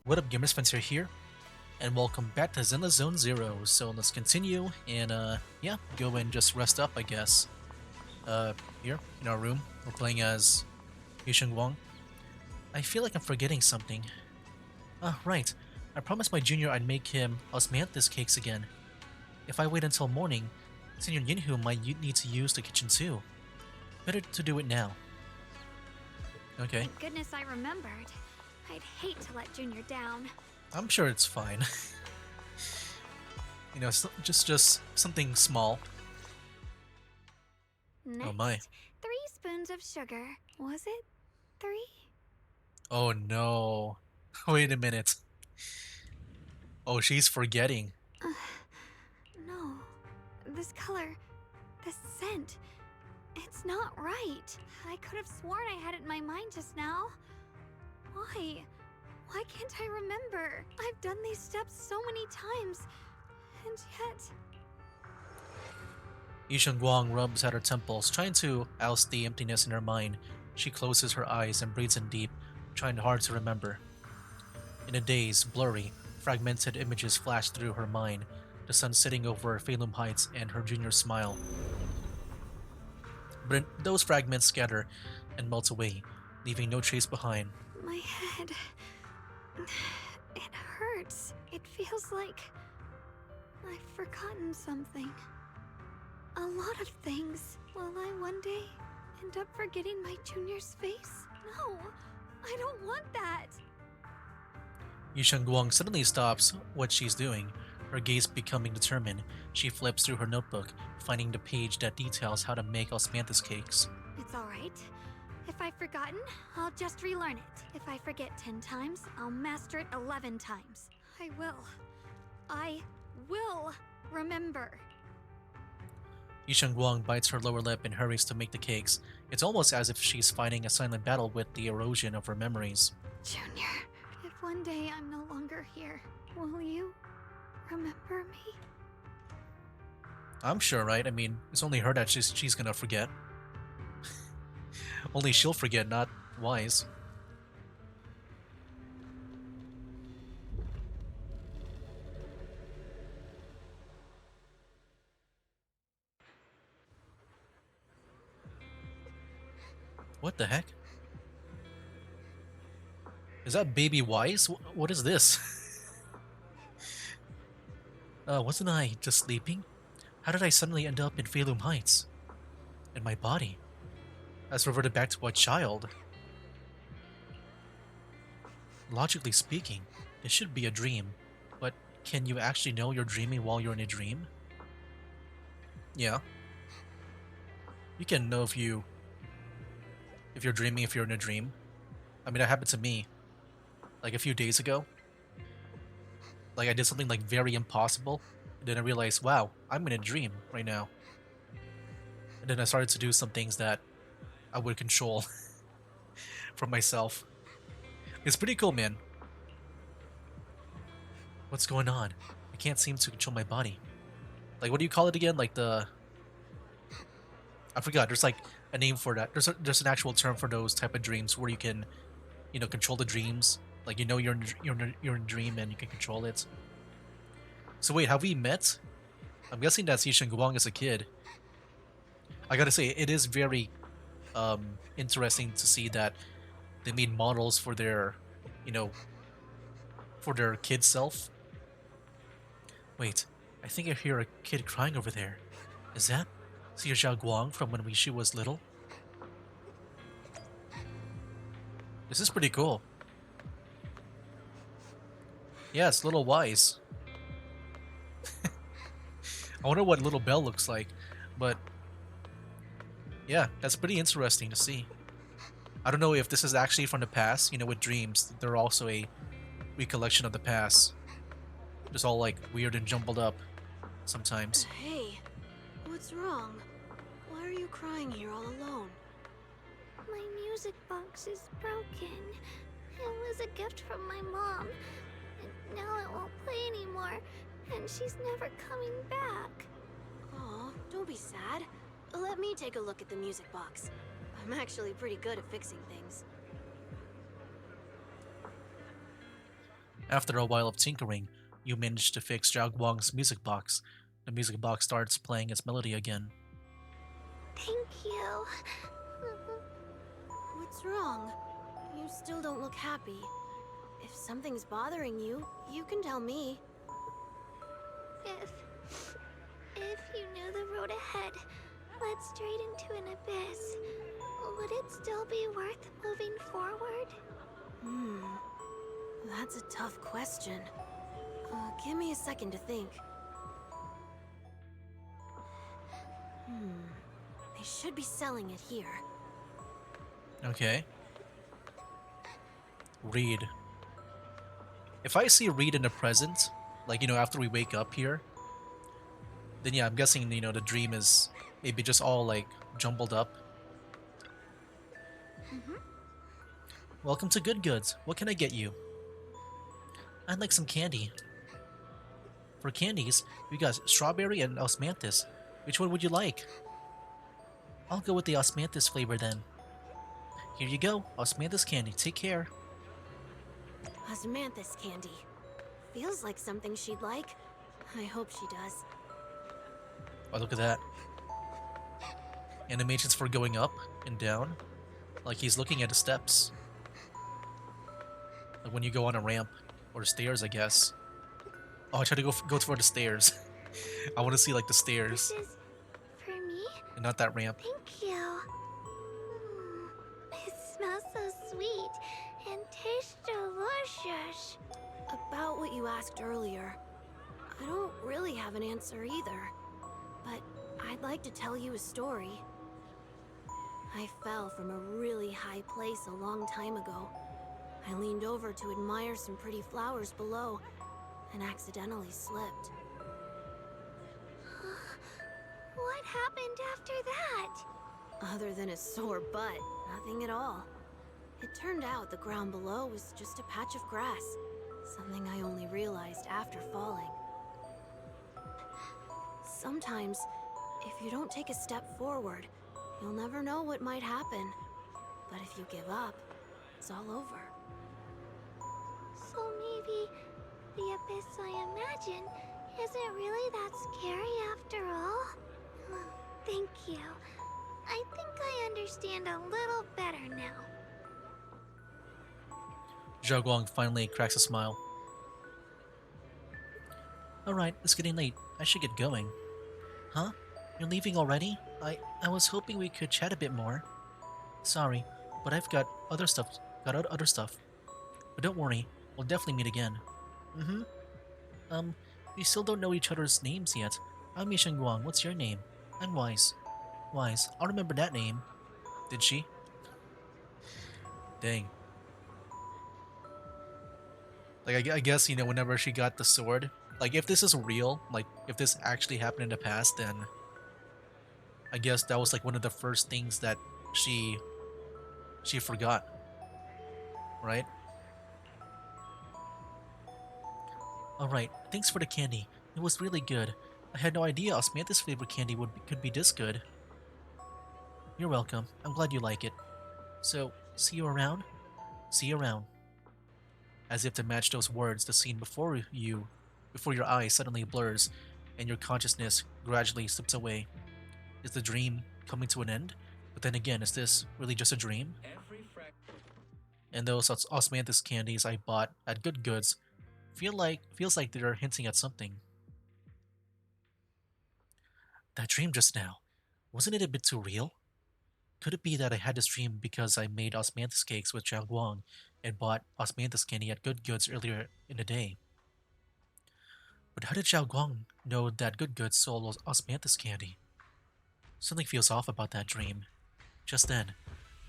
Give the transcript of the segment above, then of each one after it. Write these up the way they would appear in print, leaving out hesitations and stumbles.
What up, gamers? Spencer here, and welcome back to Zenless Zone Zero. So let's continue and yeah, go and just rest up, I guess. Here in our room, we're playing as Shunguang. I feel like I'm forgetting something. Ah, right. I promised my junior I'd make him osmanthus cakes again. If I wait until morning, Senior Yinhu might need to use the kitchen too. Better to do it now. Okay, Thank goodness I remembered. I'd hate to let Junior down. I'm sure it's fine. Just something small. Next, Oh my. 3 spoons of sugar. Was it 3? Oh no. Wait a minute. Oh, she's forgetting. No. This color, this scent, it's not right. I could have sworn I had it in my mind just now. Why? Why can't I remember? I've done these steps so many times, and yet... Yishan Guang rubs at her temples, trying to oust the emptiness in her mind. She closes her eyes and breathes in deep, trying hard to remember. In a daze, blurry, fragmented images flash through her mind, the sun sitting over Phaethon Heights and her junior's smile. But those fragments scatter and melt away, leaving no trace behind. My head... It hurts. It feels like... I've forgotten something. A lot of things. Will I one day end up forgetting my junior's face? No, I don't want that. Yishan Guang suddenly stops what she's doing, her gaze becoming determined. She flips through her notebook, finding the page that details how to make osmanthus cakes. It's alright. If I've forgotten, I'll just relearn it. If I forget 10 times, I'll master it 11 times. I will remember. Yishan Guang bites her lower lip and hurries to make the cakes. It's almost as if she's fighting a silent battle with the erosion of her memories. Junior, if one day I'm no longer here, will you remember me? I'm sure, right? I mean, it's only her that she's gonna forget. Only she'll forget, not Wise. What the heck? Is that baby Wise? What is this? Wasn't I just sleeping? How did I suddenly end up in Phaethon Heights? And my body has reverted back to a child. Logically speaking, this should be a dream, but can you actually know you're dreaming while you're in a dream? Yeah. You can know if you're dreaming if you're in a dream. I mean, that happened to me like a few days ago. Like I did something like very impossible, and then I realized, wow, I'm in a dream right now. And then I started to do some things that I would control for myself. It's pretty cool, man. What's going on? I can't seem to control my body. Like, what do you call it again? Like I forgot. There's like a name for that. There's an actual term for those type of dreams where you can, control the dreams. Like you're in a dream and you can control it. So wait, have we met? I'm guessing that's Yishan Guang as a kid. I gotta say, it is very interesting to see that they made models for their, for their kid self. Wait, I think I hear a kid crying over there. Is that Xie Guang from when she was little? This is pretty cool. Yeah, it's Little Wise. I wonder what Little Belle looks like, but yeah, that's pretty interesting to see. I don't know if this is actually from the past, with dreams. They're also a recollection of the past. Just all like weird and jumbled up sometimes. Hey, what's wrong? Why are you crying here all alone? My music box is broken. It was a gift from my mom. And now it won't play anymore. And she's never coming back. Aw, don't be sad. Let me take a look at the music box. I'm actually pretty good at fixing things. After a while of tinkering, you manage to fix Xiaoguang's music box. The music box starts playing its melody again. Thank you. What's wrong? You still don't look happy. If something's bothering you, you can tell me. If you knew the road ahead led straight into an abyss, would it still be worth moving forward? That's a tough question. Give me a second to think. They should be selling it here. Okay. Read. If I see Read in the present, like, after we wake up here, then yeah, I'm guessing, the dream is maybe just all, like, jumbled up. Welcome to Good Goods. What can I get you? I'd like some candy. For candies, we got strawberry and osmanthus. Which one would you like? I'll go with the osmanthus flavor then. Here you go, osmanthus candy. Take care. Osmanthus candy. Feels like something she'd like. I hope she does. Oh, look at that. Animations for going up and down. Like he's looking at the steps. Like when you go on a ramp. Or stairs, I guess. Oh, I tried to go for the stairs. I want to see, like, the stairs. This is for me? And not that ramp. Thank you. It smells so sweet and tastes delicious. About what you asked earlier, I don't really have an answer either. But I'd like to tell you a story. I fell from a really high place a long time ago. I leaned over to admire some pretty flowers below and accidentally slipped. What happened after that? Other than a sore butt, nothing at all. It turned out the ground below was just a patch of grass, something I only realized after falling. Sometimes, if you don't take a step forward, you'll never know what might happen. But if you give up, it's all over. So maybe the abyss I imagine isn't really that scary after all? Thank you. I think I understand a little better now. Zhao finally cracks a smile. Alright, it's getting late. I should get going. Huh? You're leaving already? I was hoping we could chat a bit more. Sorry, but I've got other stuff. But don't worry, we'll definitely meet again. We still don't know each other's names yet. I'm Shunguang. What's your name? I'm Wise. Wise. I'll remember that name. Did she? Dang. Like, I guess, whenever she got the sword, like, if this is real, like, if this actually happened in the past, then I guess that was, like, one of the first things that she forgot. Right? Alright, thanks for the candy. It was really good. I had no idea osmanthus flavored candy could be this good. You're welcome. I'm glad you like it. So, see you around? See you around. As if to match those words, the scene before your eyes suddenly blurs, and your consciousness gradually slips away. Is the dream coming to an end? But then again, is this really just a dream? And those osmanthus candies I bought at Good Goods feels like they're hinting at something. That dream just now, wasn't it a bit too real? Could it be that I had this dream because I made osmanthus cakes with Shunguang and bought osmanthus candy at Good Goods earlier in the day? But how did Shunguang know that Good Goods sold osmanthus candy? Something feels off about that dream. Just then,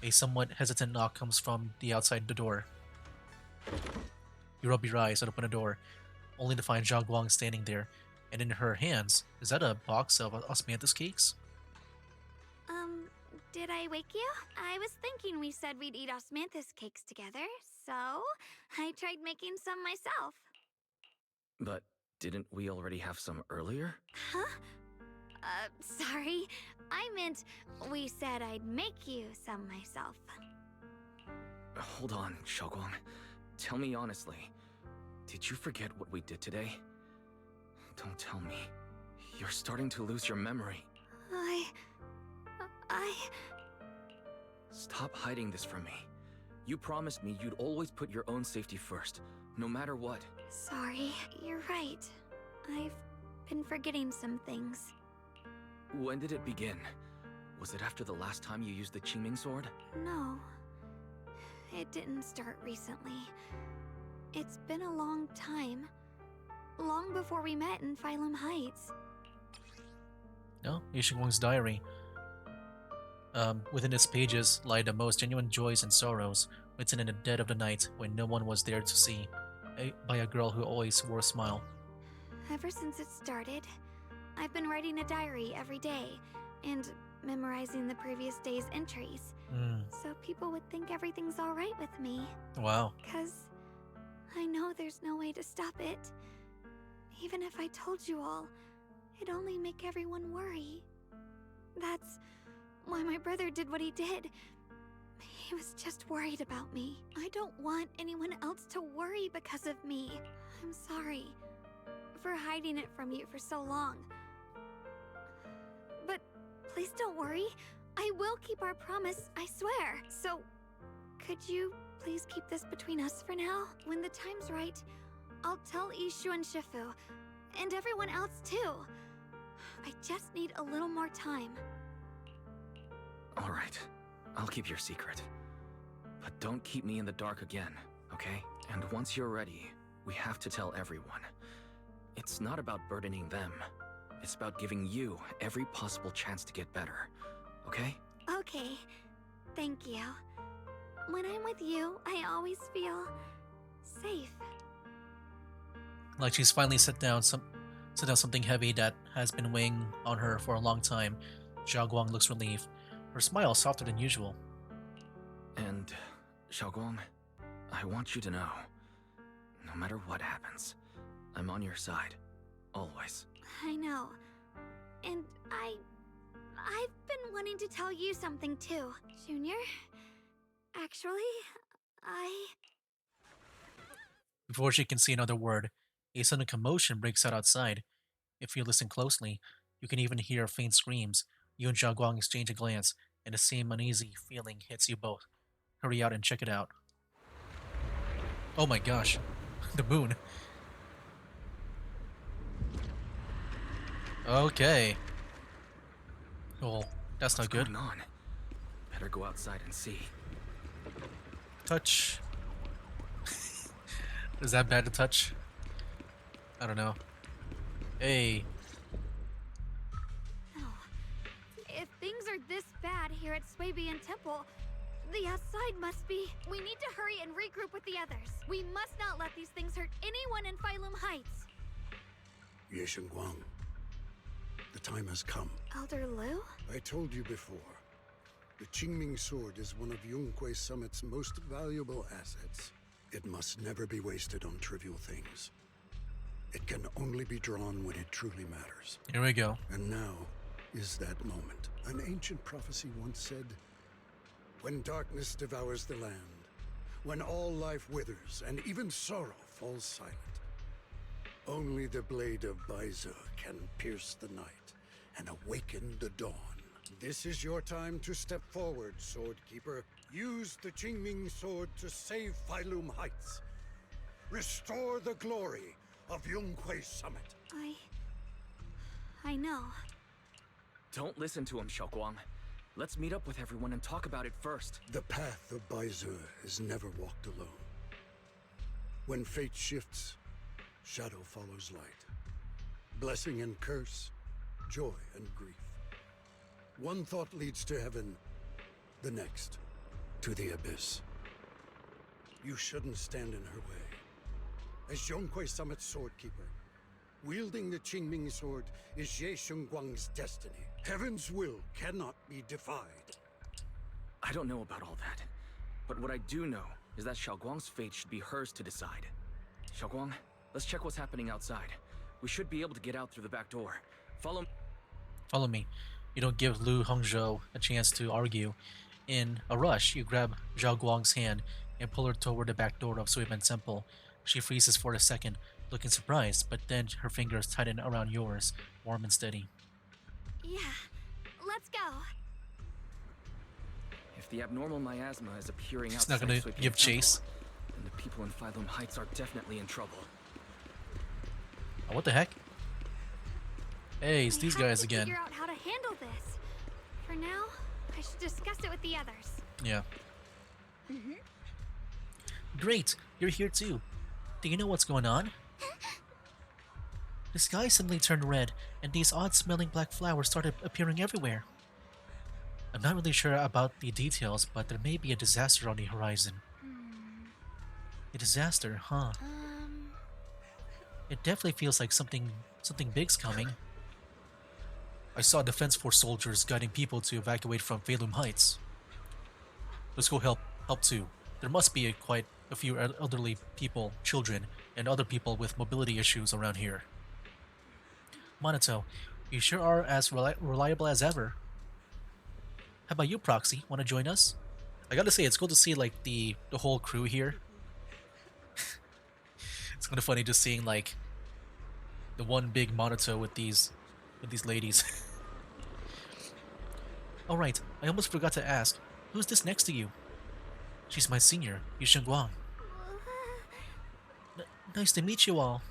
a somewhat hesitant knock comes from the outside the door. You rub your eyes and open the door, only to find Shunguang standing there, and in her hands, is that a box of osmanthus cakes? Did I wake you? I was thinking we said we'd eat osmanthus cakes together, so I tried making some myself. But didn't we already have some earlier? Huh? Sorry. I meant we said I'd make you some myself. Hold on, Shunguang. Tell me honestly. Did you forget what we did today? Don't tell me. You're starting to lose your memory. I... Stop hiding this from me. You promised me you'd always put your own safety first, no matter what. Sorry, you're right. I've been forgetting some things. When did it begin? Was it after the last time you used the Qingming sword? No. It didn't start recently. It's been a long time. Long before we met in Phylum Heights. No, Shunguang's diary. Within its pages lie the most genuine joys and sorrows, written in the dead of the night when no one was there to see, by a girl who always wore a smile. Ever since it started, I've been writing a diary every day and memorizing the previous day's entries, so people would think everything's alright with me. Wow. 'Cause I know there's no way to stop it. Even if I told you all, it'd only make everyone worry. That's why my brother did what he did. He was just worried about me. I don't want anyone else to worry because of me. I'm sorry for hiding it from you for so long. But please don't worry. I will keep our promise, I swear. So, could you please keep this between us for now? When the time's right, I'll tell Ishu and Shifu, and everyone else too. I just need a little more time. Alright, I'll keep your secret. But don't keep me in the dark again, okay? And once you're ready, we have to tell everyone. It's not about burdening them. It's about giving you every possible chance to get better, okay? Okay, thank you. When I'm with you, I always feel safe. Like she's finally set down something heavy that has been weighing on her for a long time. Xiaoguang looks relieved. Her smile softer than usual. And, Shunguang, I want you to know, no matter what happens, I'm on your side. Always. I know. And I've been wanting to tell you something too, Junior. Actually, Before she can say another word, a sudden commotion breaks out outside. If you listen closely, you can even hear faint screams. You and Xiaoguang exchange a glance, and the same uneasy feeling hits you both. Hurry out and check it out. Oh my gosh, the moon. Okay. Well, that's not good. What's going on? Better go outside and see. Touch. Is that bad to touch? I don't know. Hey. no. If things are this bad here at Swabian Temple, the outside must be. We need to hurry and regroup with the others. We must not let these things hurt anyone in Phylum Heights. Ye Shunguang, the time has come. Elder Liu? I told you before, the Qingming sword is one of Yonghui Summit's most valuable assets. It must never be wasted on trivial things. It can only be drawn when it truly matters. Here we go. And now is that moment. An ancient prophecy once said, when darkness devours the land, when all life withers and even sorrow falls silent, only the blade of Baize can pierce the night and awaken the dawn. This is your time to step forward, Swordkeeper. Use the Qingming sword to save Phylum Heights. Restore the glory of Yonghui Summit. I know. Don't listen to him, Shunguang. Let's meet up with everyone and talk about it first. The path of Baize is never walked alone. When fate shifts, shadow follows light. Blessing and curse, joy and grief. One thought leads to heaven, the next to the abyss. You shouldn't stand in her way. As Yonghui Summit's swordkeeper, wielding the Qingming sword is Ye Shunguang's destiny. Heaven's will cannot be defied. I don't know about all that, but what I do know is that Xiaoguang's fate should be hers to decide. Xiaoguang, let's check what's happening outside. We should be able to get out through the back door. Follow me. You don't give Lu Hongzhou a chance to argue. In a rush, you grab Zhao Guang's hand and pull her toward the back door of Suiban Temple. She freezes for a second, looking surprised, but then her fingers tighten around yours, warm and steady. Yeah, let's go. If the abnormal miasma is appearing She's not outside gonna Sweeping give chase. Temple, then the people in Phaethon Heights are definitely in trouble. Oh, what the heck? Hey, it's We these have guys to again. Figure out how to handle this. For now, I should discuss it with the others. Yeah. Great, you're here too. Do you know what's going on? The sky suddenly turned red, and these odd-smelling black flowers started appearing everywhere. I'm not really sure about the details, but there may be a disaster on the horizon. A disaster, huh? It definitely feels like something big's coming. I saw Defense Force soldiers guiding people to evacuate from Phaethon Heights. Let's go help too. There must be quite a few elderly people, children, and other people with mobility issues around here. Monato, you sure are as reliable as ever. How about you, Proxy? Want to join us? I gotta say, it's cool to see like the whole crew here. It's kind of funny just seeing like the one big Monato with these ladies. All right, I almost forgot to ask. Who's this next to you? She's my senior, Shunguang. Nice to meet you all.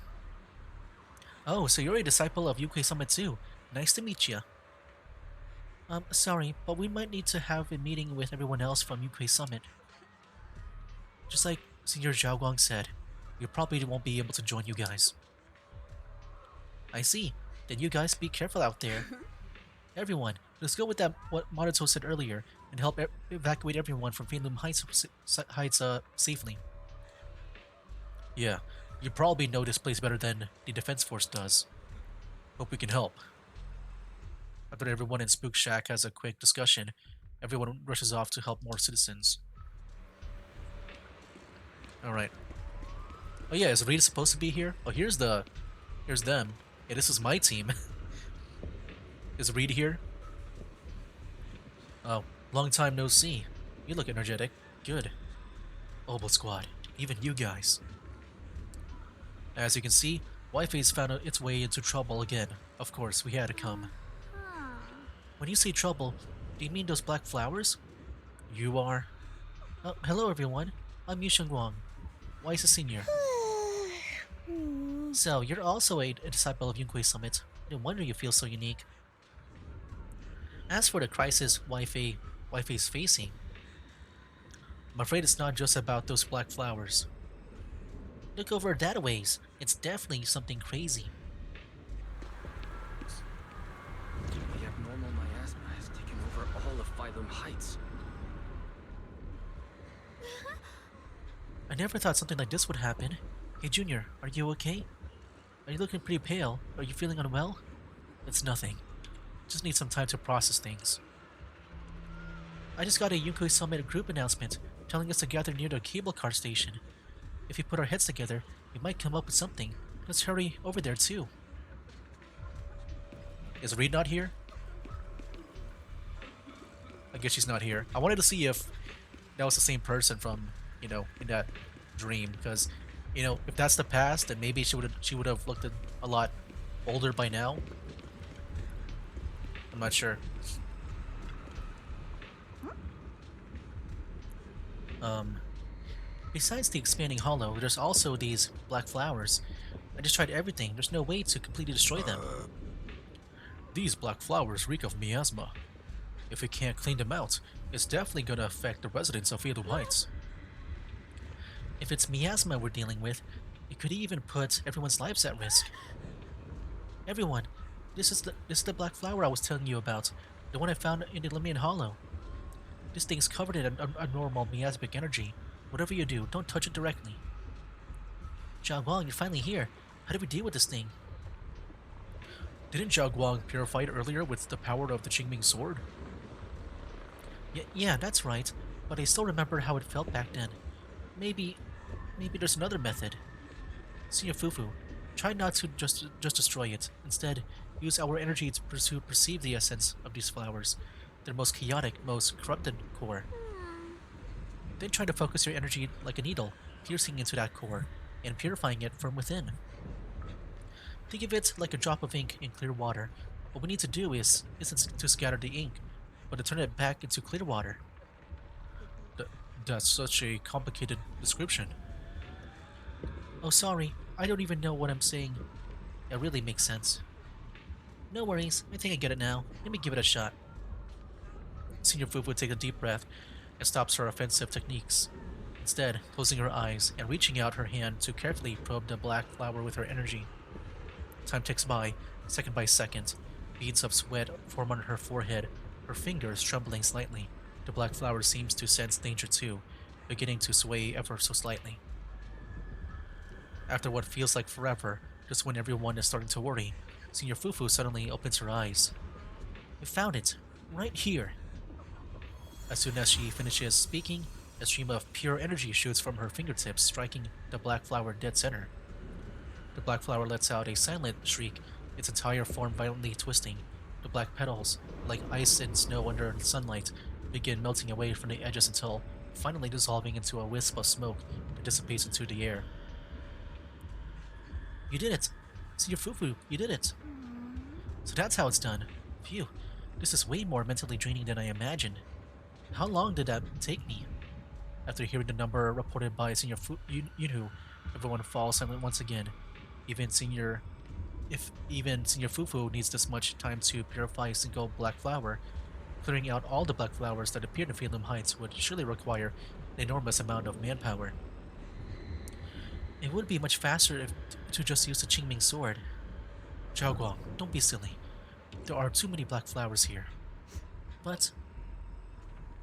Oh, so you're a disciple of UK Summit too. Nice to meet you. Sorry, but we might need to have a meeting with everyone else from UK Summit. Just like Senior Zhaoguang said, we probably won't be able to join you guys. I see. Then you guys be careful out there. Everyone, let's go with that what Monato said earlier and help evacuate everyone from Phaethon Heights safely. Yeah, you probably know this place better than the Defense Force does. Hope we can help. After everyone in Spook Shack has a quick discussion, everyone rushes off to help more citizens. Alright. Oh yeah, is Rita supposed to be here? Oh, here's them. Yeah, this is my team. Is Reed here? Oh, long time no see. You look energetic. Good. Obel Squad, even you guys. As you can see, Wi-Fi's found its way into trouble again. Of course, we had to come. When you say trouble, do you mean those black flowers? You are... hello everyone. I'm Yu Shunguang. Wise Senior. So, you're also a disciple of Yunhui Summit. No wonder you feel so unique. As for the crisis Wi-Fi's facing, I'm afraid it's not just about those black flowers. Look over that ways. It's definitely something crazy. The abnormal miasma has taken over all of Phaethon Heights. I never thought something like this would happen. Hey Junior, are you okay? Are you looking pretty pale? Are you feeling unwell? It's nothing. Just need some time to process things. I just got a Yunhui Summit group announcement telling us to gather near the cable car station. If we put our heads together, we might come up with something. Let's hurry over there too. Is Reed not here? I guess she's not here. I wanted to see if that was the same person from, in that dream, because, if that's the past, then maybe she would have looked a lot older by now. I'm not sure. Besides the expanding hollow, there's also these black flowers. I just tried everything. There's no way to completely destroy them. These black flowers reek of miasma. If we can't clean them out, it's definitely gonna affect the residents of Phaethon Heights. If it's miasma we're dealing with, it could even put everyone's lives at risk. Everyone, this is the black flower I was telling you about, the one I found in the Limian Hollow. This thing's covered in abnormal miasmic energy. Whatever you do, don't touch it directly. Zhao Guang, you're finally here. How do we deal with this thing? Didn't Zhao Guang purify it earlier with the power of the Qingming sword? Yeah, that's right. But I still remember how it felt back then. Maybe there's another method. Senior Fufu, try not to just destroy it. Instead, use our energy to perceive the essence of these flowers, their most chaotic, most corrupted core. Then try to focus your energy like a needle, piercing into that core. and purifying it from within. Think of it like a drop of ink in clear water. What we need to do isn't to scatter the ink, but to turn it back into clear water. That's such a complicated description. Oh, sorry, I don't even know what I'm saying. It really makes sense. No worries, I think I get it now. Let me give it a shot. Senior Fufu takes a deep breath and stops her offensive techniques, instead closing her eyes and reaching out her hand to carefully probe the black flower with her energy. Time ticks by second. Beads of sweat form on her forehead, her fingers trembling slightly. The black flower seems to sense danger too, beginning to sway ever so slightly. After what feels like forever, just when everyone is starting to worry, Senior Fufu suddenly opens her eyes. I found it, right here. As soon as she finishes speaking, a stream of pure energy shoots from her fingertips, striking the black flower dead center. The black flower lets out a silent shriek, its entire form violently twisting. The black petals, like ice and snow under sunlight, begin melting away from the edges until finally dissolving into a wisp of smoke that dissipates into the air. You did it! Senior Fufu, you did it! So that's how it's done. Phew, this is way more mentally draining than I imagined. How long did that take me? After hearing the number reported by Senior Yunhu, everyone falls silent once again. Even Senior Fufu needs this much time to purify a single black flower, clearing out all the black flowers that appear in Phaethon Heights would surely require an enormous amount of manpower. It would be much faster to just use the Qingming sword. Zhaoguang, don't be silly. There are too many black flowers here. But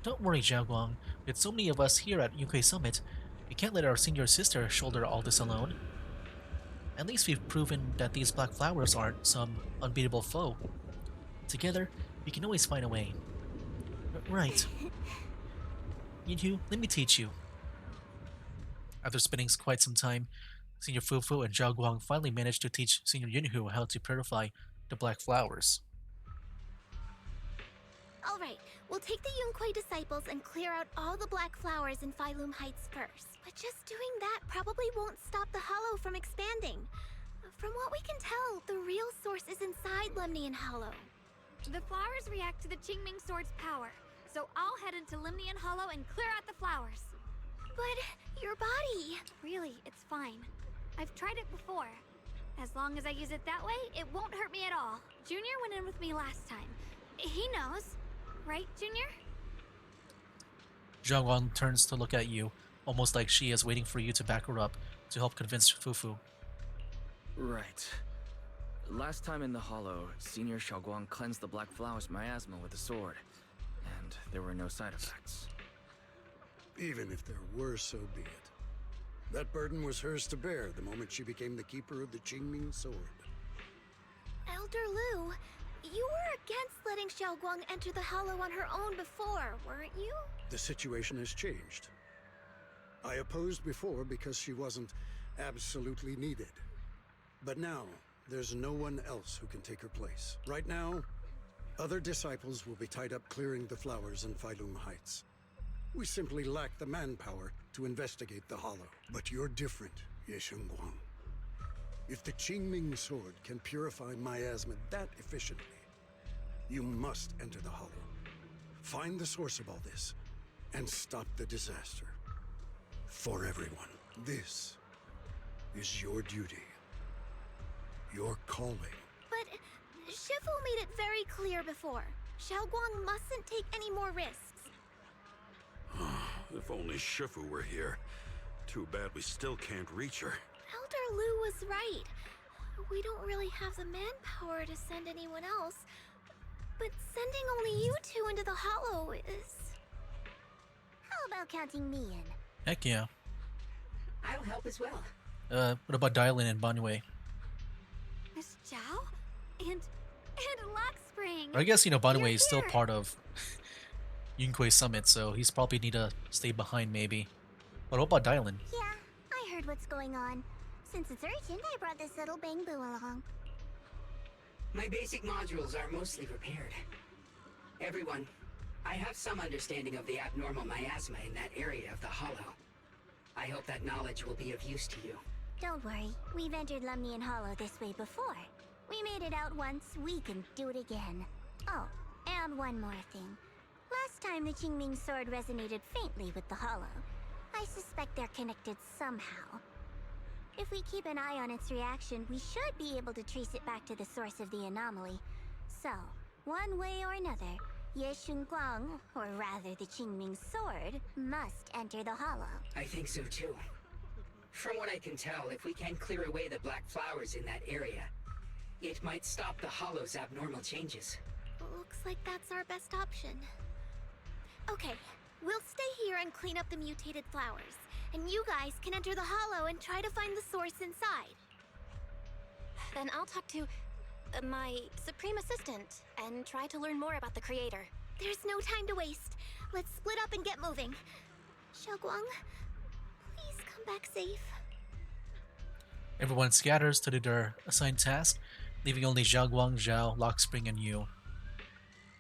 don't worry, Zhaoguang. With so many of us here at Yunkai Summit, we can't let our senior sister shoulder all this alone. At least we've proven that these black flowers aren't some unbeatable foe. Together, we can always find a way. Right. Yunhu, let me teach you. After spending quite some time, Senior Fufu and Zhao Guang finally managed to teach Senior Yunhu how to purify the black flowers. Alright, we'll take the Yunquei disciples and clear out all the black flowers in Phylum Heights first. But just doing that probably won't stop the Hollow from expanding. From what we can tell, the real source is inside Lemnian Hollow. The flowers react to the Qingming sword's power, so I'll head into Lemnian Hollow and clear out the flowers. But your body... Really, it's fine. I've tried it before. As long as I use it that way, it won't hurt me at all. Junior went in with me last time. He knows. Right, Junior? Zhao Guang turns to look at you, almost like she is waiting for you to back her up to help convince Fufu. Right. Last time in the Hollow, Senior Xiaoguang cleansed the black flowers miasma with a sword, and there were no side effects. Even if there were, so be it. That burden was hers to bear the moment she became the keeper of the Qingming sword. Elder Lu, you were against letting Xiaoguang enter the Hollow on her own before, weren't you? The situation has changed. I opposed before because she wasn't absolutely needed. But now, there's no one else who can take her place. Right now, other disciples will be tied up clearing the flowers in Phylum Heights. We simply lack the manpower to investigate the Hollow. But you're different, Ye Shunguang. If the Qingming sword can purify miasma that efficiently, you must enter the Hollow. Find the source of all this, and stop the disaster. For everyone. This is your duty. Your calling. But Shifu made it very clear before. Xiaoguang mustn't take any more risks. If only Shifu were here. Too bad we still can't reach her. Elder Lu was right. We don't really have the manpower to send anyone else. But sending only you two into the Hollow is... How about counting me in? Heck yeah. I'll help as well. What about Dylan and Banwei? Miss Zhao? And Lock Spring! I guess, Banwei You're is still here. part of Yunquei Summit, so he's probably need to stay behind maybe. But what about Dylan? Yeah, I heard what's going on. Since it's urgent, I brought this little bamboo along. My basic modules are mostly repaired. Everyone, I have some understanding of the abnormal miasma in that area of the Hollow. I hope that knowledge will be of use to you. Don't worry, we've entered Lumnian Hollow this way before. We made it out once, we can do it again. Oh, and one more thing. Last time the Qingming sword resonated faintly with the Hollow. I suspect they're connected somehow. If we keep an eye on its reaction, we should be able to trace it back to the source of the anomaly. So, one way or another, Ye Shunguang, or rather the Qingming sword, must enter the Hollow. I think so too. From what I can tell, if we can clear away the black flowers in that area, it might stop the Hollow's abnormal changes. Looks like that's our best option. Okay, we'll stay here and clean up the mutated flowers, and you guys can enter the Hollow and try to find the source inside. Then I'll talk to my Supreme Assistant and try to learn more about the Creator. There's no time to waste. Let's split up and get moving. Shunguang, please come back safe. Everyone scatters to do their assigned task, leaving only Zhaoguang, Zhao, Lockspring, and you.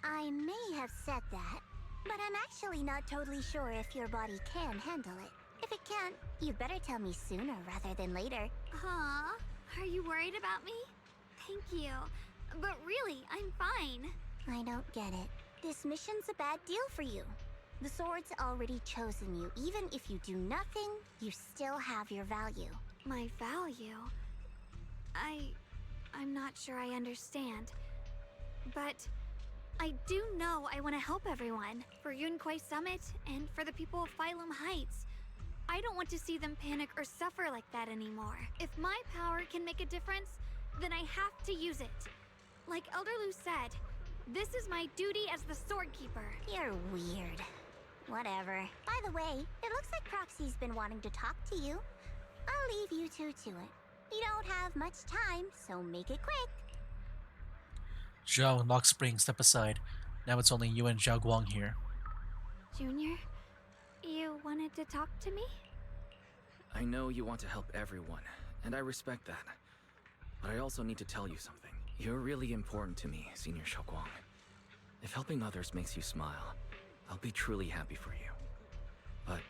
I may have said that, but I'm actually not totally sure if your body can handle it. If it can't, you'd better tell me sooner rather than later. Huh? Are you worried about me? Thank you. But really, I'm fine. I don't get it. This mission's a bad deal for you. The sword's already chosen you. Even if you do nothing, you still have your value. My value? I'm not sure I understand. But I do know I want to help everyone. For Yunquai Summit and for the people of Phylum Heights. I don't want to see them panic or suffer like that anymore. If my power can make a difference, then I have to use it. Like Elder Lu said, this is my duty as the Sword Keeper. You're weird. Whatever. By the way, it looks like Proxy's been wanting to talk to you. I'll leave you two to it. You don't have much time, so make it quick. Zhao and Lockspring step aside. Now it's only you and Zhaoguang here. Junior, you wanted to talk to me? I know you want to help everyone, and I respect that. But I also need to tell you something. You're really important to me, Senior Shunguang. If helping others makes you smile, I'll be truly happy for you. But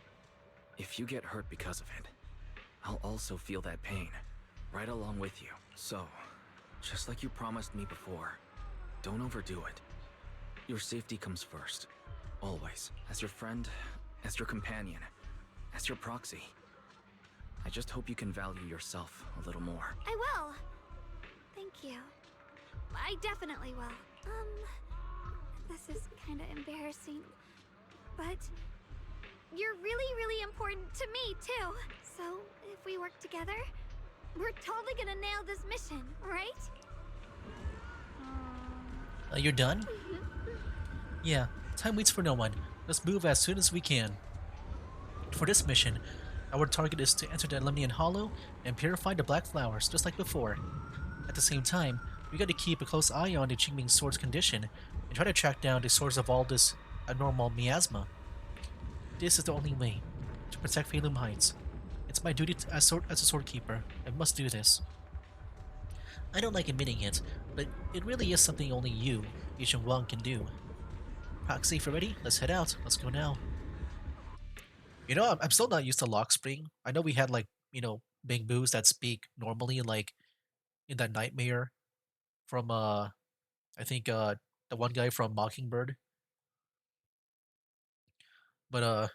if you get hurt because of it, I'll also feel that pain, right along with you. So, just like you promised me before, don't overdo it. Your safety comes first. Always. As your friend, as your companion, as your proxy. I just hope you can value yourself a little more. I will. Thank you. I definitely will. This is kind of embarrassing. But you're really, really important to me, too. So, if we work together, we're totally gonna nail this mission, right? You're done? Yeah, time waits for no one. Let's move as soon as we can. For this mission, our target is to enter the Lumnian Hollow and purify the black flowers, just like before. At the same time, we gotta keep a close eye on the Qingming sword's condition and try to track down the source of all this abnormal miasma. This is the only way to protect Phaethon Heights. It's my duty as a sword keeper. I must do this. I don't like admitting it, but it really is something only you, Shunguang, can do. Proxy, if you're ready, let's head out. Let's go now. You know, I'm still not used to Lockspring. I know we had, like, you know, Big Boos that speak normally, like in that nightmare from, I think, the one guy from Mockingbird. But,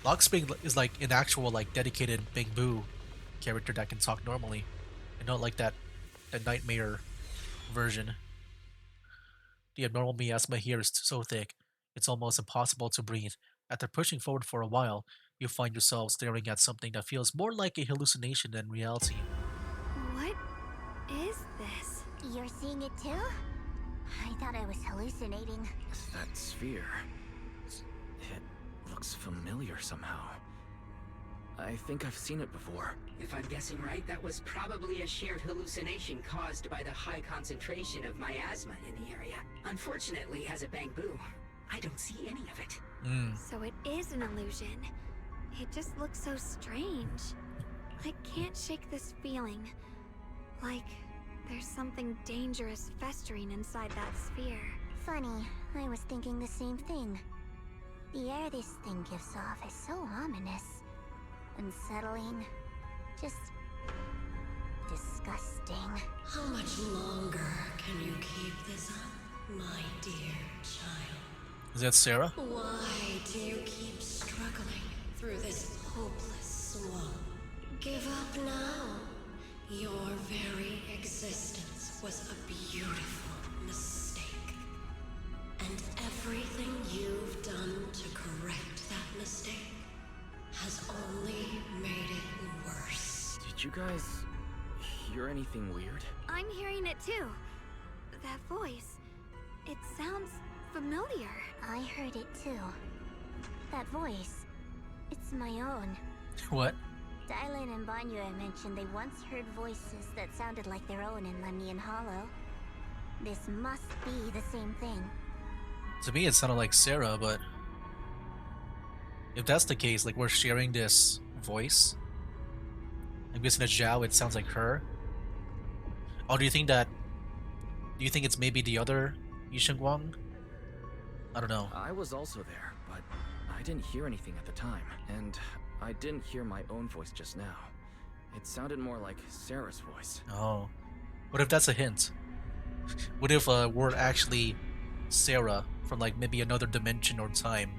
Lockspring is like an actual, like, dedicated Big Boo character that can talk normally. And not like that nightmare version. The abnormal miasma here is so thick, it's almost impossible to breathe. After pushing forward for a while, you find yourself staring at something that feels more like a hallucination than reality. What is this? You're seeing it too? I thought I was hallucinating. That sphere... it looks familiar somehow. I think I've seen it before. If I'm guessing right, that was probably a shared hallucination caused by the high concentration of miasma in the area. Unfortunately, as a Bangbu, I don't see any of it. So it is an illusion. It just looks so strange. I can't shake this feeling. Like there's something dangerous festering inside that sphere. Funny, I was thinking the same thing. The air this thing gives off is so ominous. Unsettling. Just disgusting. How much longer can you keep this up, my dear child? Is that Sarah? Why do you keep struggling through this hopeless swamp? Give up now. Your very existence was a beautiful mistake. And everything you've done to correct that mistake has only made it worse. Did you guys hear anything weird? I'm hearing it too. That voice. It sounds familiar. I heard it too. That voice. It's my own. What? Dylan and Banyue mentioned they once heard voices that sounded like their own in Lemnian Hollow. This must be the same thing. To me, it sounded like Sarah, but if that's the case, like we're sharing this voice, I'm guessing to Zhao, it sounds like her. Or do you think it's maybe the other Shunguang? I don't know. I was also there, but I didn't hear anything at the time. And I didn't hear my own voice just now. It sounded more like Sarah's voice. Oh. What if that's a hint? What if we're actually Sarah from like maybe another dimension or time?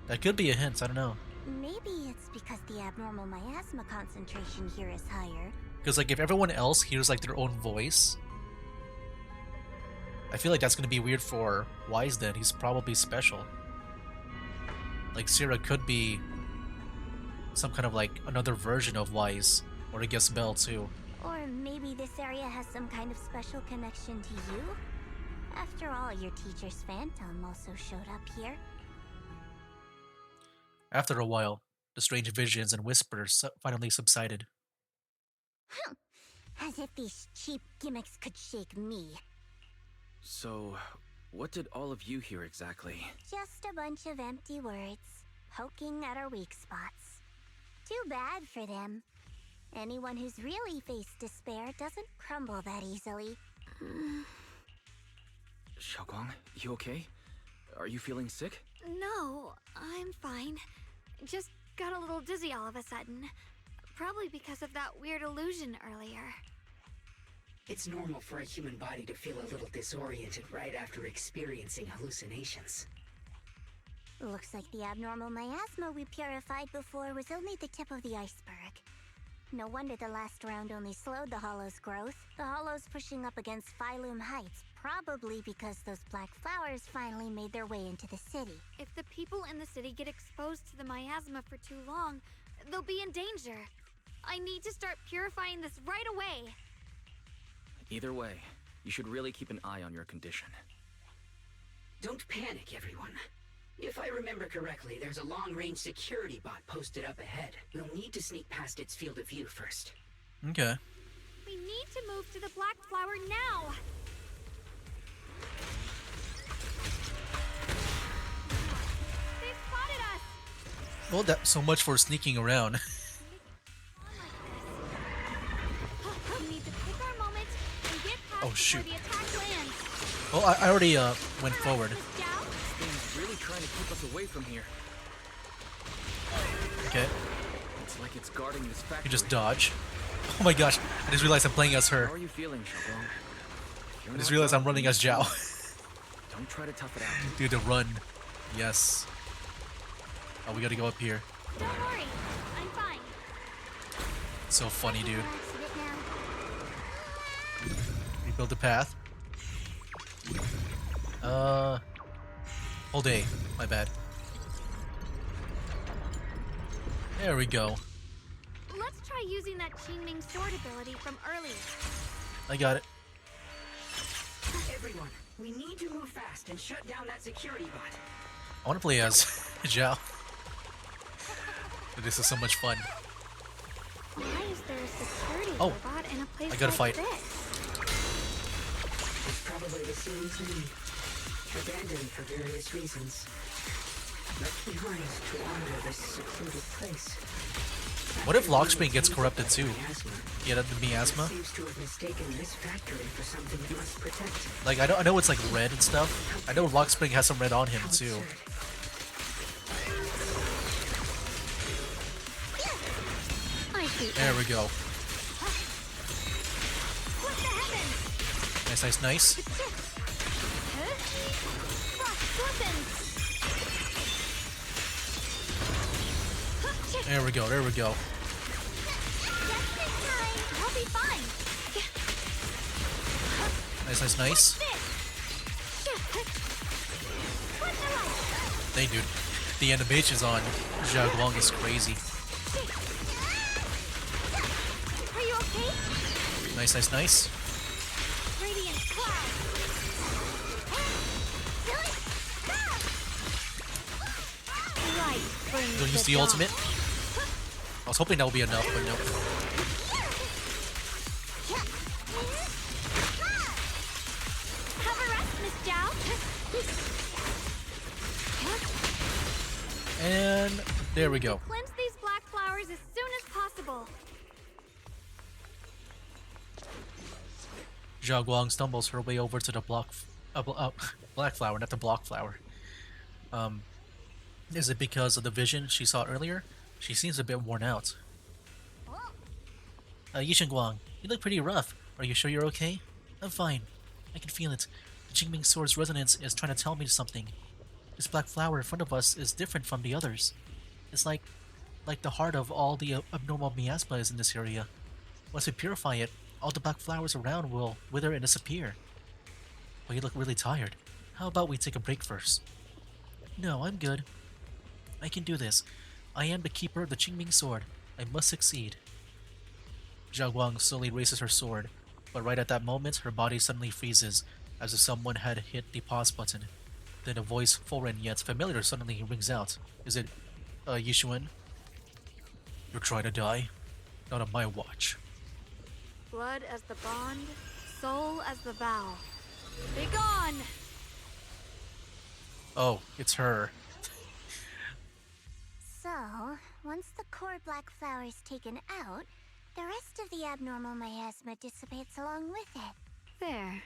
That could be a hint, I don't know. Maybe it's because the abnormal miasma concentration here is higher. Because like if everyone else hears like their own voice, I feel like that's gonna be weird for Wise then. He's probably special. Like Sarah could be some kind of like another version of Wise. Or I guess Belle too. Or maybe this area has some kind of special connection to you? After all, your teacher's Phaethon also showed up here. After a while, the strange visions and whispers finally subsided. As if these cheap gimmicks could shake me. So, what did all of you hear exactly? Just a bunch of empty words, poking at our weak spots. Too bad for them. Anyone who's really faced despair doesn't crumble that easily. Shunguang, you okay? Are you feeling sick? No, I'm fine. Just got a little dizzy all of a sudden. Probably because of that weird illusion earlier. It's normal for a human body to feel a little disoriented right after experiencing hallucinations. Looks like the abnormal miasma we purified before was only the tip of the iceberg. No wonder the last round only slowed the Hollow's growth. The Hollow's pushing up against Phylum Heights, probably because those black flowers finally made their way into the city. If the people in the city get exposed to the miasma for too long, they'll be in danger. I need to start purifying this right away. Either way, you should really keep an eye on your condition. Don't panic, everyone. If I remember correctly, there's a long-range security bot posted up ahead. We'll need to sneak past its field of view first. Okay. We need to move to the black flower now. They spotted us. Well, that so much for sneaking around. We need to pick our moment and get past Oh, shoot. before the attack lands. Well, I already went forward. Miss Zhao? Thing's really trying to keep us away from here. Okay. It's like it's guarding this factory. You just dodge. Oh my gosh, I just realized I'm playing as her. How are you feeling, Shunguang? I just realized I'm running as Zhao. Don't try to tough it out. Dude, the run. Yes. Oh, we gotta go up here. Don't worry, I'm fine. So funny, dude. Accident now. Rebuild the path. Whole day. My bad. There we go. Let's try using that Qingming sword ability from earlier. I got it. Everyone, we need to move fast and shut down that security bot. I want to play as Zhao. This is so much fun. Why is there a security Oh, robot in a place I gotta like fight. this? It's probably the same thing. Abandoned for various reasons. Left behind to honor this secluded place. What if Lockspring gets corrupted too? Miasma. Yeah, the miasma. Seems to have mistaken this factory for something it must protect. Like I know it's like red and stuff. I know Lockspring has some red on him How too. absurd. There we go. Split the heavens! Nice, nice, nice. Frost glistens! There we go, there we go. Just this time! I'll be fine! Nice, nice, nice. Hey, dude. The animations on Shunguang is crazy. Are you okay? Nice, nice, nice. Radiant cloud! Light brings Don't use the dawn. ultimate. I was hoping that would be enough, but no. Have a rest, Miss Zhao. And there we go. Cleanse these black flowers as soon as possible. Shunguang stumbles her way over to the black flower, not the block flower. Is it because of the vision she saw earlier? She seems a bit worn out. Yishengguang, you look pretty rough. Are you sure you're okay? I'm fine. I can feel it. The Qingming sword's resonance is trying to tell me something. This black flower in front of us is different from the others. It's like the heart of all the abnormal miasma is in this area. Once we purify it, all the black flowers around will wither and disappear. But you look really tired. How about we take a break first? No, I'm good. I can do this. I am the keeper of the Qingming sword. I must succeed. Shunguang slowly raises her sword, but right at that moment, her body suddenly freezes, as if someone had hit the pause button. Then a voice, foreign yet familiar, suddenly rings out. Is it, Yishuan? You're trying to die? Not on my watch. Blood as the bond, soul as the vow. Be gone! Oh, it's her. So, once the core black flower is taken out, the rest of the abnormal miasma dissipates along with it. There.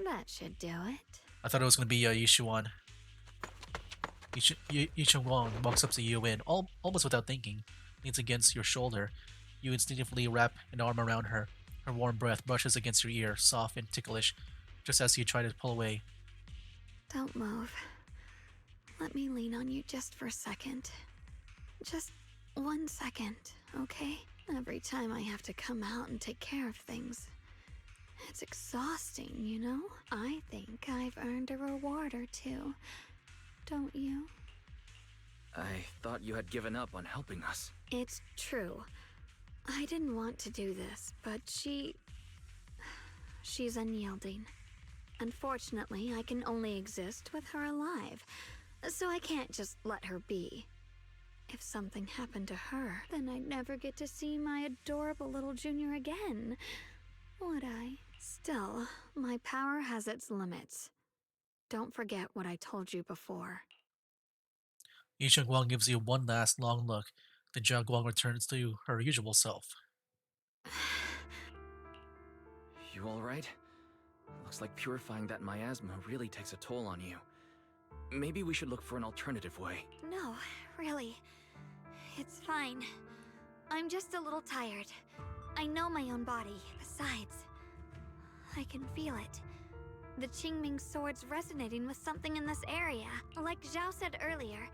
That should do it. I thought it was going to be Yishuan. Yishengguang walks up to you and, almost without thinking, leans against your shoulder. You instinctively wrap an arm around her. Her warm breath brushes against your ear, soft and ticklish, just as you try to pull away. Don't move. Let me lean on you just for a second. Just 1 second, okay? Every time I have to come out and take care of things. It's exhausting, you know? I think I've earned a reward or two. Don't you? I thought you had given up on helping us. It's true. I didn't want to do this, but she's unyielding. Unfortunately, I can only exist with her alive, so I can't just let her be. If something happened to her, then I'd never get to see my adorable little junior again, would I? Still, my power has its limits. Don't forget what I told you before. Yishengguang gives you one last long look, then Shunguang returns to her usual self. You alright? Looks like purifying that miasma really takes a toll on you. Maybe we should look for an alternative way. No, really. It's fine. I'm just a little tired. I know my own body. Besides, I can feel it. The Qingming sword's resonating with something in this area. Like Zhao said earlier,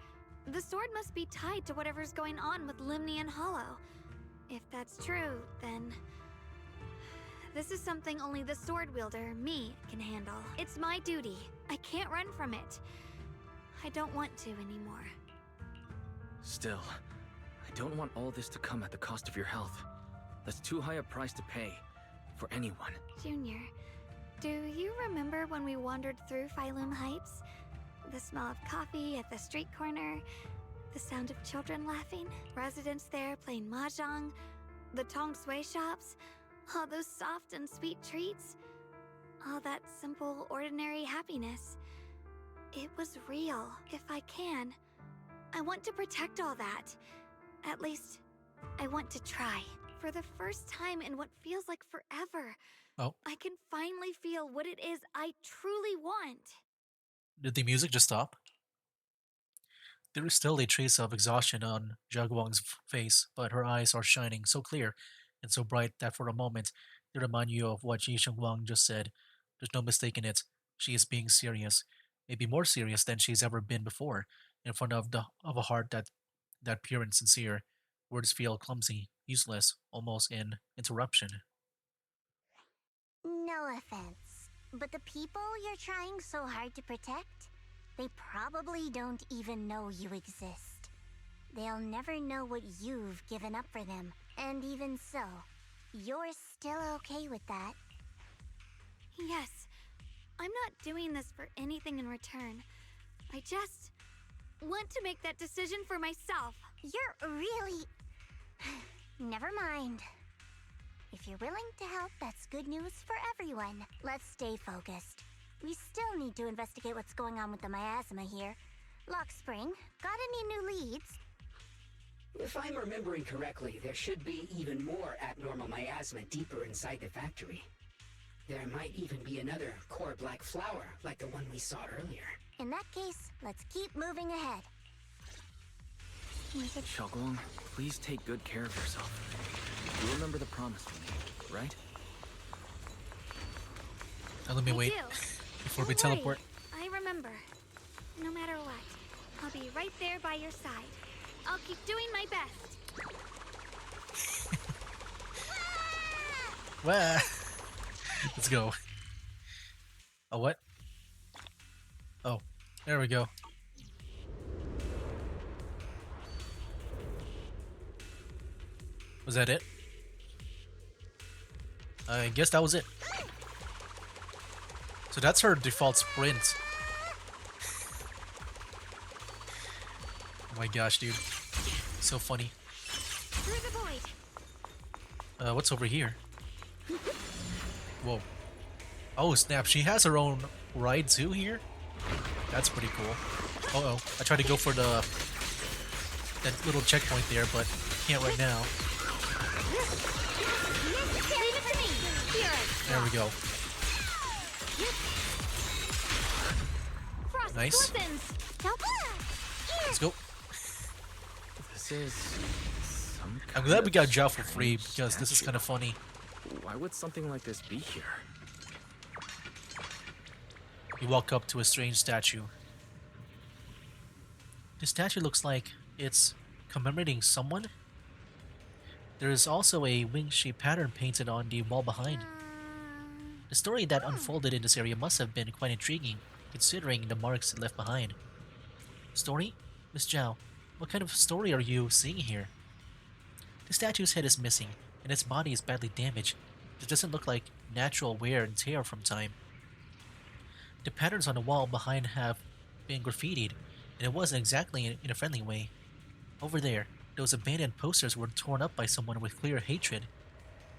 the sword must be tied to whatever's going on with Limnian Hollow. If that's true, then this is something only the sword wielder, me, can handle. It's my duty. I can't run from it. I don't want to anymore. Still, I don't want all this to come at the cost of your health. That's too high a price to pay. For anyone. Junior, do you remember when we wandered through Phylum Heights? The smell of coffee at the street corner, the sound of children laughing, residents there playing mahjong, the Tong Sui shops, all those soft and sweet treats, all that simple, ordinary happiness. It was real, if I can. I want to protect all that. At least, I want to try. For the first time in what feels like forever, Oh, I can finally feel what it is I truly want. did the music just stop? There is still a trace of exhaustion on Jaguang's face, but her eyes are shining so clear and so bright that for a moment they remind you of what Ji Shunguang just said. There's no mistaking it. She is being serious, maybe more serious than she's ever been before, in front of a heart that pure and sincere. Words feel clumsy, useless, almost an interruption. No offense, but the people you're trying so hard to protect, they probably don't even know you exist. They'll never know what you've given up for them, and even so, you're still okay with that. Yes, I'm not doing this for anything in return. I just want to make that decision for myself. You're really... Never mind. If you're willing to help, that's good news for everyone. Let's stay focused. We still need to investigate what's going on with the miasma here. Lock Spring, got any new leads? If I'm remembering correctly, there should be even more abnormal miasma deeper inside the factory. There might even be another core black flower, like the one we saw earlier. In that case, let's keep moving ahead. Shunguang, please take good care of yourself. You remember the promise we made, right? Now let me I wait do. before Don't we teleport. worry, I remember. No matter what, I'll be right there by your side. I'll keep doing my best. Wah! Let's go. Oh, what? Oh, there we go. Was that it? I guess that was it. So that's her default sprint. Oh my gosh, dude. So funny. Through the void. What's over here? Whoa. Oh snap, she has her own ride too here? That's pretty cool. Uh-oh, I tried to go for that little checkpoint there, but can't right now. Leave it to me. Here. There we go. Frost Nice. glistens. Let's go. This is... some I'm kind glad we of got Zhao for free, strange because this is statue. kind of funny. Why would something like this be here? You walk up to a strange statue. The statue looks like it's commemorating someone. There is also a wing-shaped pattern painted on the wall behind. The story that unfolded in this area must have been quite intriguing, considering the marks it left behind. Story? Miss Zhao, what kind of story are you seeing here? The statue's head is missing, and its body is badly damaged. It doesn't look like natural wear and tear from time. The patterns on the wall behind have been graffitied, and it wasn't exactly in a friendly way. Over there, those abandoned posters were torn up by someone with clear hatred.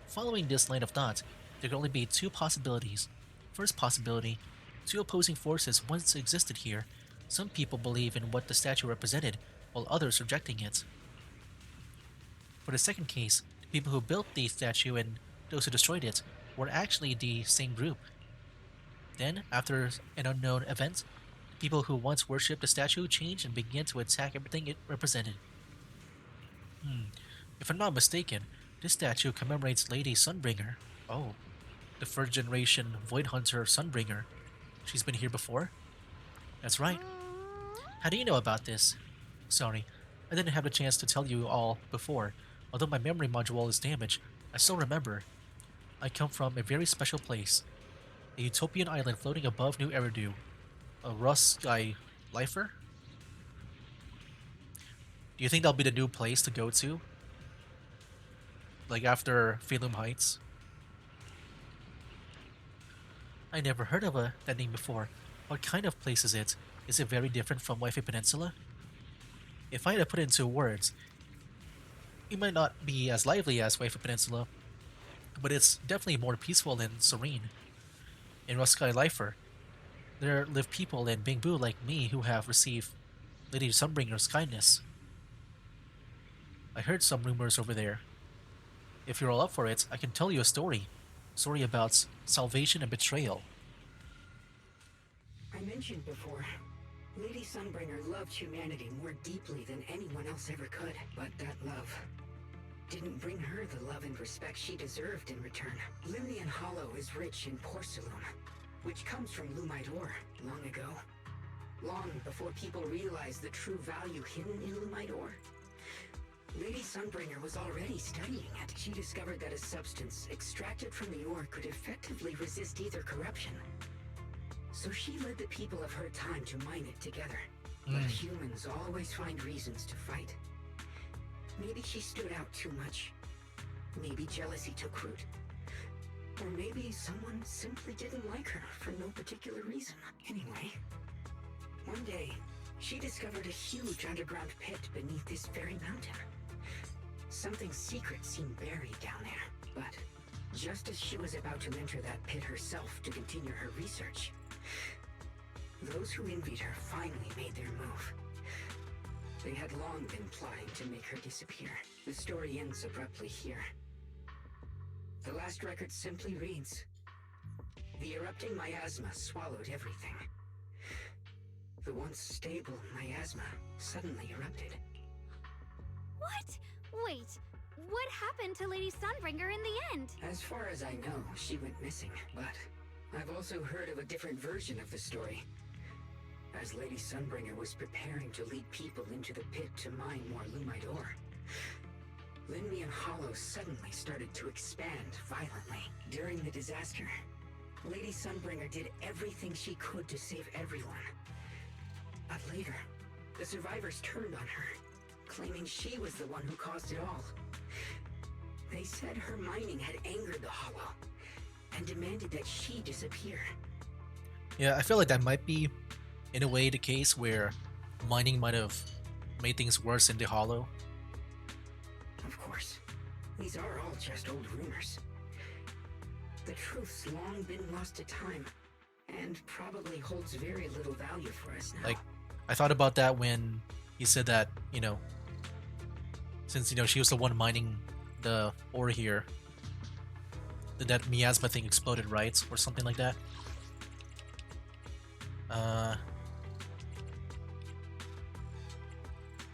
Following this line of thought, there can only be two possibilities. First possibility, two opposing forces once existed here. Some people believe in what the statue represented, while others rejecting it. For the second case, the people who built the statue and those who destroyed it were actually the same group. Then, after an unknown event, the people who once worshipped the statue changed and began to attack everything it represented. If I'm not mistaken, this statue commemorates Lady Sunbringer. Oh, the first generation Void Hunter Sunbringer. She's been here before? That's right. How do you know about this? Sorry, I didn't have a chance to tell you all before. Although my memory module is damaged, I still remember. I come from a very special place. A utopian island floating above New Eridu. A Rust Sky Lifer? Do you think that'll be the new place to go to? Like after Phaethon Heights? I never heard of that name before. What kind of place is it? Is it very different from Waifu Peninsula? If I had to put it into words, it might not be as lively as Waifu Peninsula, but it's definitely more peaceful and serene. In Rust Sky Lifer, there live people in Bingbu like me who have received Lady Sunbringer's kindness. I heard some rumors over there. If you're all up for it, I can tell you a story. Story about salvation and betrayal. I mentioned before, Lady Sunbringer loved humanity more deeply than anyone else ever could, but that love didn't bring her the love and respect she deserved in return. Limnian Hollow is rich in porcelain, which comes from Lumite ore long ago. Long before people realized the true value hidden in Lumite ore. Lady Sunbringer was already studying it. She discovered that a substance extracted from the ore could effectively resist either corruption. So she led the people of her time to mine it together. But humans always find reasons to fight. Maybe she stood out too much. Maybe jealousy took root. Or maybe someone simply didn't like her for no particular reason. Anyway, one day, she discovered a huge underground pit beneath this very mountain. Something secret seemed buried down there. But just as she was about to enter that pit herself to continue her research, those who envied her finally made their move. They had long been plotting to make her disappear. The story ends abruptly here. The last record simply reads, "The erupting miasma swallowed everything." The once stable miasma suddenly erupted. What? Wait, what happened to Lady Sunbringer in the end? As far as I know, she went missing, but I've also heard of a different version of the story. As Lady Sunbringer was preparing to lead people into the pit to mine more Lumite ore, Limnian Hollow suddenly started to expand violently. During the disaster, Lady Sunbringer did everything she could to save everyone. But later, the survivors turned on her, claiming she was the one who caused it all. They said her mining had angered the Hollow, and demanded that she disappear. Yeah, I feel like that might be, in a way, the case where mining might have made things worse in the Hollow. Of course, these are all just old rumors. The truth's long been lost to time, and probably holds very little value for us now. Like, I thought about that when he said that, since, she was the one mining the ore here, that miasma thing exploded, right? Or something like that.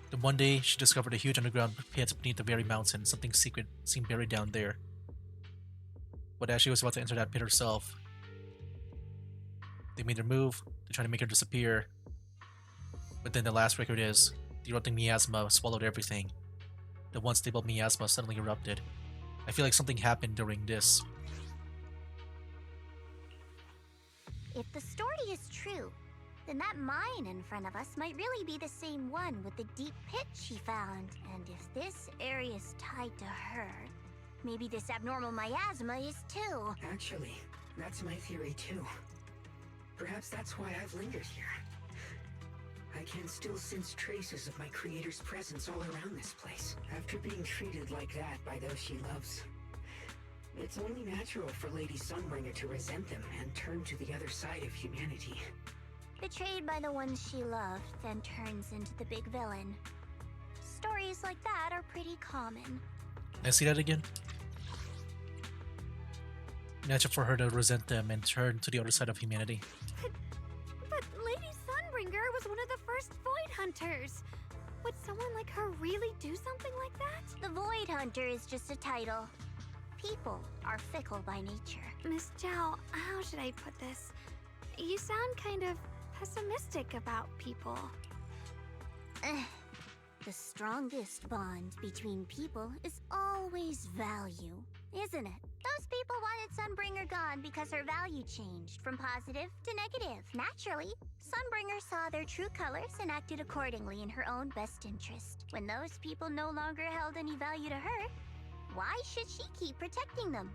The one day she discovered a huge underground pit beneath the very mountain. Something secret seemed buried down there. But as she was about to enter that pit herself, they made their move to try to make her disappear. But then the last record is, the erupting miasma swallowed everything. The once stable miasma suddenly erupted. I feel like something happened during this. If the story is true, then that mine in front of us might really be the same one with the deep pit she found. And if this area is tied to her, maybe this abnormal miasma is too. Actually, that's my theory too. Perhaps that's why I've lingered here. I can still sense traces of my creator's presence all around this place. After being treated like that by those she loves, it's only natural for Lady Sunbringer to resent them and turn to the other side of humanity. Betrayed by the ones she loved, then turns into the big villain. Stories like that are pretty common. Can I see that again? Natural for her to resent them and turn to the other side of humanity. But Lady Sunbringer was one of the first Void Hunters. Would someone like her really do something like that? The Void Hunter is just a title. People are fickle by nature. Miss Zhao, how should I put this? You sound kind of pessimistic about people. The strongest bond between people is always value, isn't it? Those people wanted Sunbringer gone because her value changed from positive to negative. Naturally, Sunbringer saw their true colors and acted accordingly in her own best interest. When those people no longer held any value to her, why should she keep protecting them,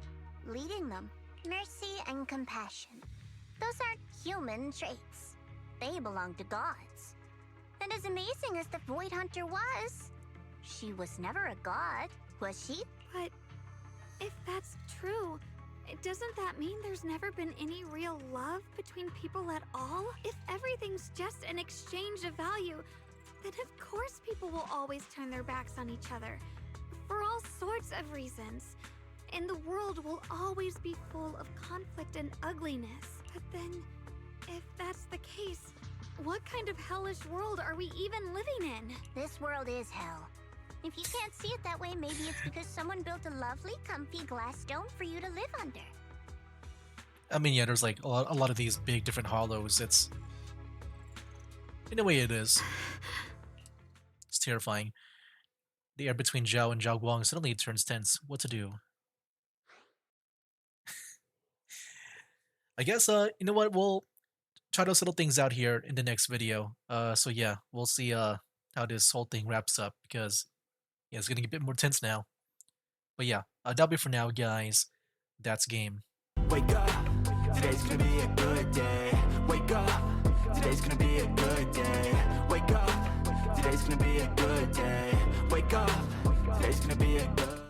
leading them? Mercy and compassion. Those aren't human traits. They belong to gods. And as amazing as the Void Hunter was, she was never a god, was she? But if that's true, doesn't that mean there's never been any real love between people at all? If everything's just an exchange of value, then of course people will always turn their backs on each other. For all sorts of reasons. And the world will always be full of conflict and ugliness. But then, if that's the case, What kind of hellish world are we even living in? This world is hell. If you can't see it that way, maybe it's because someone built a lovely, comfy glass dome for you to live under. I mean, yeah, there's like a lot of these big different hollows. It's in a way it is. It's terrifying. The air between Zhao and Zhaoguang suddenly turns tense. What to do? I guess you know what, we'll try to settle things out here in the next video. So yeah, we'll see how this whole thing wraps up, because yeah, it's getting a bit more tense now. But yeah, that'll be for now, guys. That's game. Wake up, today's gonna be a good day. Wake up, today's gonna be a good day. Wake up, today's gonna be a good day. Wake up, today's gonna be a good